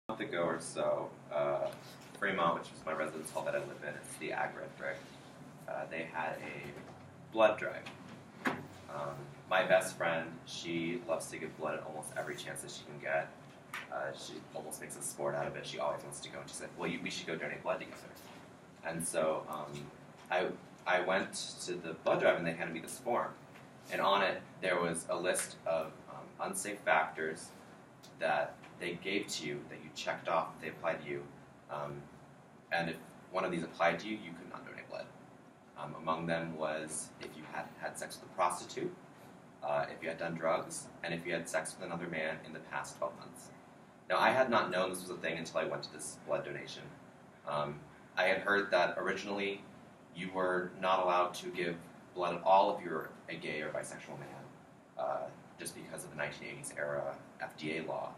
Month ago or so, Fremont, which is my residence hall that I live in, it's the Ag Red Brick, they had a blood drive. My best friend, she loves to give blood at almost every chance that she can get. She almost makes a sport out of it. She always wants to go, and she said, "Well, we should go donate blood together." And so I went to the blood drive, and they handed me this form, and on it there was a list of unsafe factors that they gave to you that you checked off if they applied to you, and if one of these applied to you, you could not donate blood. Among them was if you had had sex with a prostitute, if you had done drugs, and if you had sex with another man in the past 12 months. Now, I had not known this was a thing until I went to this blood donation. I had heard that originally you were not allowed to give blood at all if you were a gay or bisexual man, just because of the 1980s era FDA law.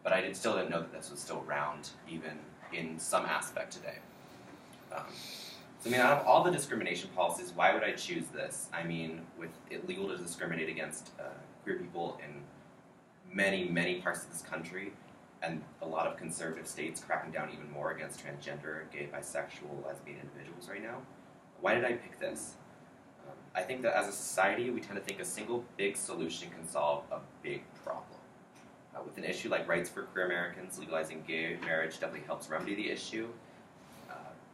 But I still didn't know that this was still around, even in some aspect today. So, I mean, out of all the discrimination policies, why would I choose this? I mean, with it legal to discriminate against queer people in many, many parts of this country, and a lot of conservative states cracking down even more against transgender, gay, bisexual, lesbian individuals right now, why did I pick this? I think that as a society, we tend to think a single big solution can solve a big problem. With an issue like rights for queer Americans, legalizing gay marriage definitely helps remedy the issue.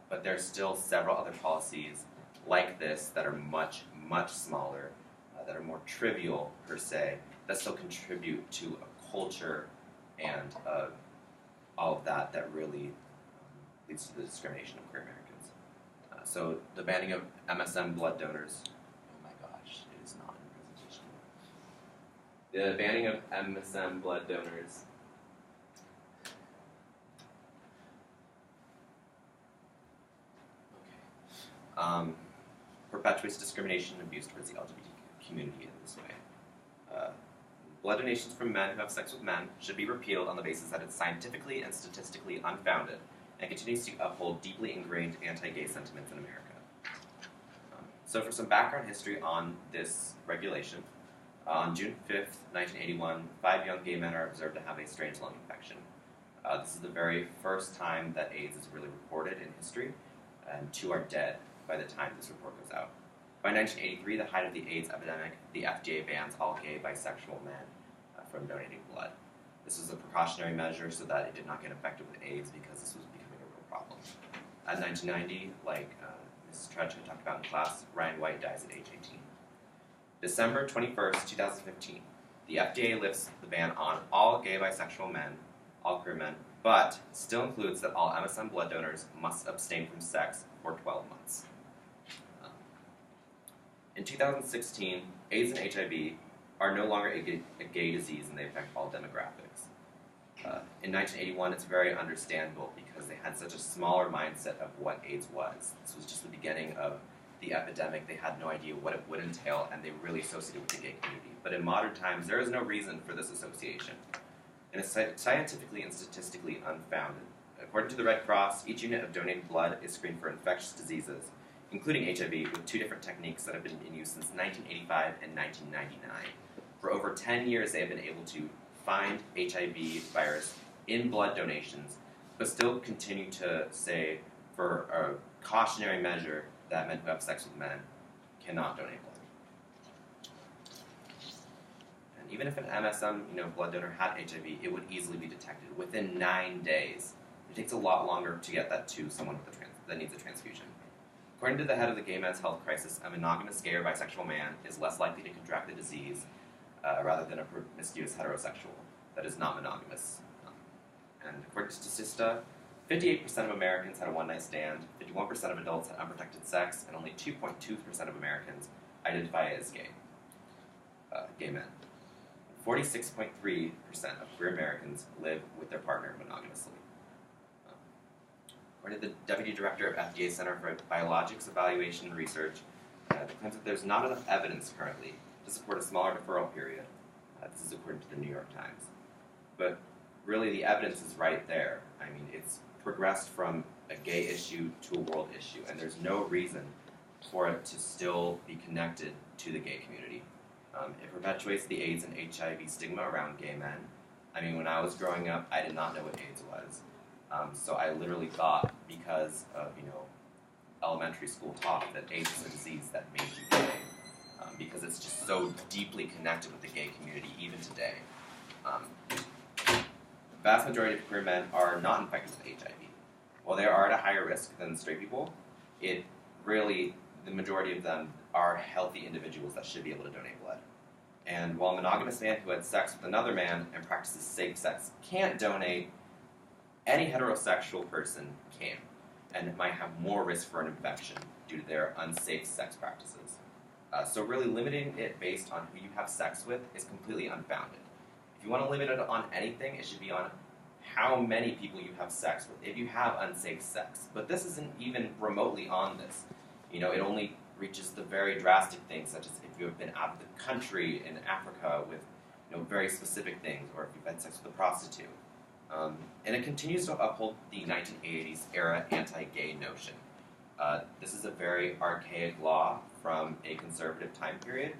But there's still several other policies like this that are much, much smaller, that are more trivial per se, that still contribute to a culture and all of that that really leads to the discrimination of queer Americans. So the banning of MSM blood donors, oh my gosh, it is not in the presentation. The banning of MSM blood donors perpetuates discrimination and abuse towards the LGBT community in this way. Blood donations from men who have sex with men should be repealed on the basis that it's scientifically and statistically unfounded and continues to uphold deeply ingrained anti-gay sentiments in America. So for some background history on this regulation, on June 5th, 1981, 5 young gay men are observed to have a strange lung infection. This is the very first time that AIDS is really reported in history, and 2 are dead by the time this report goes out. By 1983, the height of the AIDS epidemic, the FDA bans all gay, bisexual men from donating blood. This was a precautionary measure so that it did not get infected with AIDS because this was becoming a real problem. At 1990, like Mrs. Trudge had talked about in class, Ryan White dies at age 18. December 21st, 2015, the FDA lifts the ban on all gay, bisexual men, all queer men, but still includes that all MSM blood donors must abstain from sex for 12 months. In 2016, AIDS and HIV are no longer a gay disease, and they affect all demographics. In 1981, it's very understandable because they had such a smaller mindset of what AIDS was. This was just the beginning of the epidemic. They had no idea what it would entail, and they really associated with the gay community. But in modern times, there is no reason for this association. And it's scientifically and statistically unfounded. According to the Red Cross, each unit of donated blood is screened for infectious diseases, including HIV, with 2 different techniques that have been in use since 1985 and 1999. For over 10 years, they have been able to find HIV virus in blood donations, but still continue to say, for a cautionary measure, that men who have sex with men cannot donate blood. And even if an MSM blood donor had HIV, it would easily be detected within 9 days. It takes a lot longer to get that to someone with that needs a transfusion. According to the head of the Gay Men's Health Crisis, a monogamous gay or bisexual man is less likely to contract the disease rather than a promiscuous heterosexual that is not monogamous. And according to Statista, 58% of Americans had a one-night stand, 51% of adults had unprotected sex, and only 2.2% of Americans identify as gay men. 46.3% of queer Americans live with their partner monogamously. According to the Deputy Director of FDA Center for Biologics Evaluation and Research, it claims that there's not enough evidence currently to support a smaller deferral period. This is according to the New York Times. But really, the evidence is right there. I mean, it's progressed from a gay issue to a world issue, and there's no reason for it to still be connected to the gay community. It perpetuates the AIDS and HIV stigma around gay men. I mean, when I was growing up, I did not know what AIDS was. So I literally thought, because of, elementary school talk, that AIDS is a disease that made you gay, because it's just so deeply connected with the gay community even today. The vast majority of queer men are not infected with HIV. While they are at a higher risk than straight people, the majority of them are healthy individuals that should be able to donate blood. And while a monogamous man who had sex with another man and practices safe sex can't donate, any heterosexual person can, and might have more risk for an infection due to their unsafe sex practices. So really limiting it based on who you have sex with is completely unfounded. If you want to limit it on anything, it should be on how many people you have sex with, if you have unsafe sex. But this isn't even remotely on this. It only reaches the very drastic things, such as if you have been out of the country in Africa with very specific things, or if you've had sex with a prostitute. And it continues to uphold the 1980s era anti-gay notion. This is a very archaic law from a conservative time period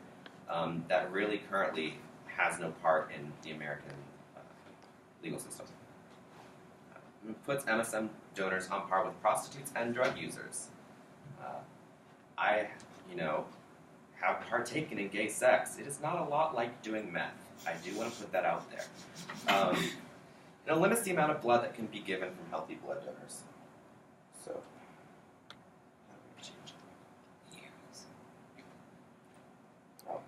that really currently has no part in the American legal system. It puts MSM donors on par with prostitutes and drug users. I, have partaken in gay sex. It is not a lot like doing meth. I do want to put that out there. It limits the amount of blood that can be given from healthy blood donors. So, how do we change it? Oh.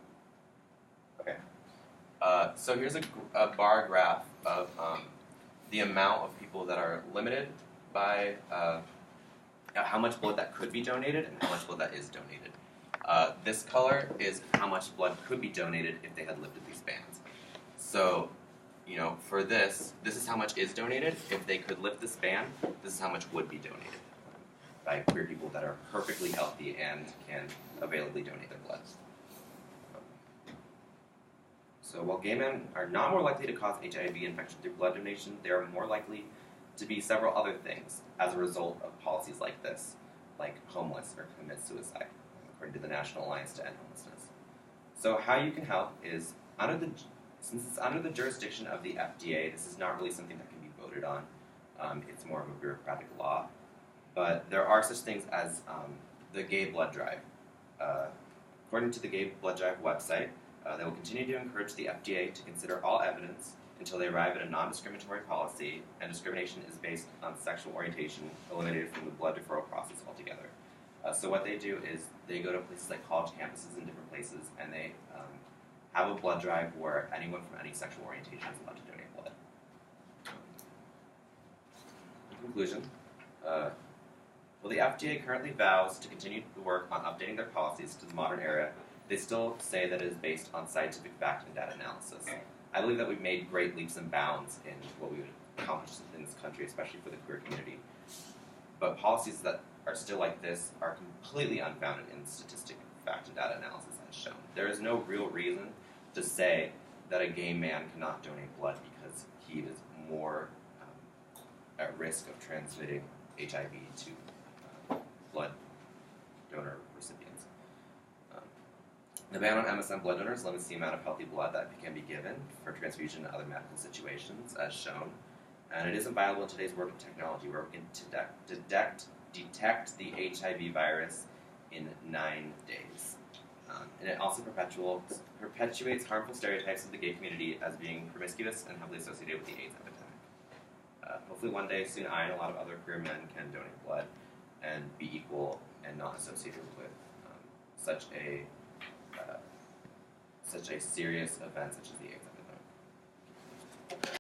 Okay. So here's a bar graph of the amount of people that are limited by how much blood that could be donated and how much blood that is donated. This color is how much blood could be donated if they had lifted these bans. So, for this is how much is donated. If they could lift this ban, this is how much would be donated by queer people that are perfectly healthy and can availably donate their blood. So while gay men are not more likely to cause HIV infection through blood donation, they are more likely to be several other things as a result of policies like this, like homeless or commit suicide, according to the National Alliance to End Homelessness. So how you can help is, since it's under the jurisdiction of the FDA, this is not really something that can be voted on. It's more of a bureaucratic law. But there are such things as the Gay Blood Drive. According to the Gay Blood Drive website, they will continue to encourage the FDA to consider all evidence until they arrive at a non-discriminatory policy, and discrimination is based on sexual orientation eliminated from the blood deferral process altogether. So what they do is they go to places like college campuses and different places, and they have a blood drive where anyone from any sexual orientation is allowed to donate blood. In conclusion, while the FDA currently vows to continue to work on updating their policies to the modern era, they still say that it is based on scientific fact and data analysis. I believe that we've made great leaps and bounds in what we would accomplish in this country, especially for the queer community. But policies that are still like this are completely unfounded in statistic, fact, and data analysis as shown. There is no real reason to say that a gay man cannot donate blood because he is more at risk of transmitting HIV to blood donor recipients. The ban on MSM blood donors limits the amount of healthy blood that can be given for transfusion in other medical situations, as shown. And it isn't viable in today's world of technology, where we can detect the HIV virus in 9 days. And it also perpetuates harmful stereotypes of the gay community as being promiscuous and heavily associated with the AIDS epidemic. Hopefully one day soon I and a lot of other queer men can donate blood and be equal and not associated with such a serious event such as the AIDS epidemic.